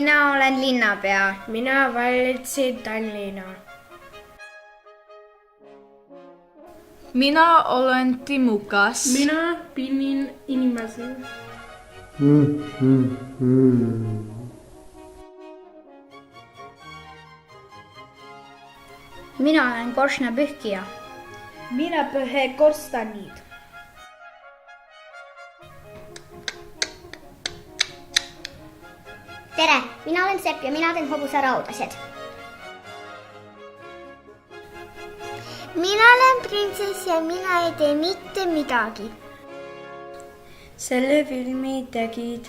Mina olen linnapea. Mina valitsin Tallinna. Mina olen timukas. Minä pinnin inimesi. Mina olen korstnapühkija. Minä pöhe korstanit. Tere, minä olen Sepp ja minä teen hobusarautaset. Minä olen prinsessi ja minä ei tee mitte midagi. Selle filmi tegid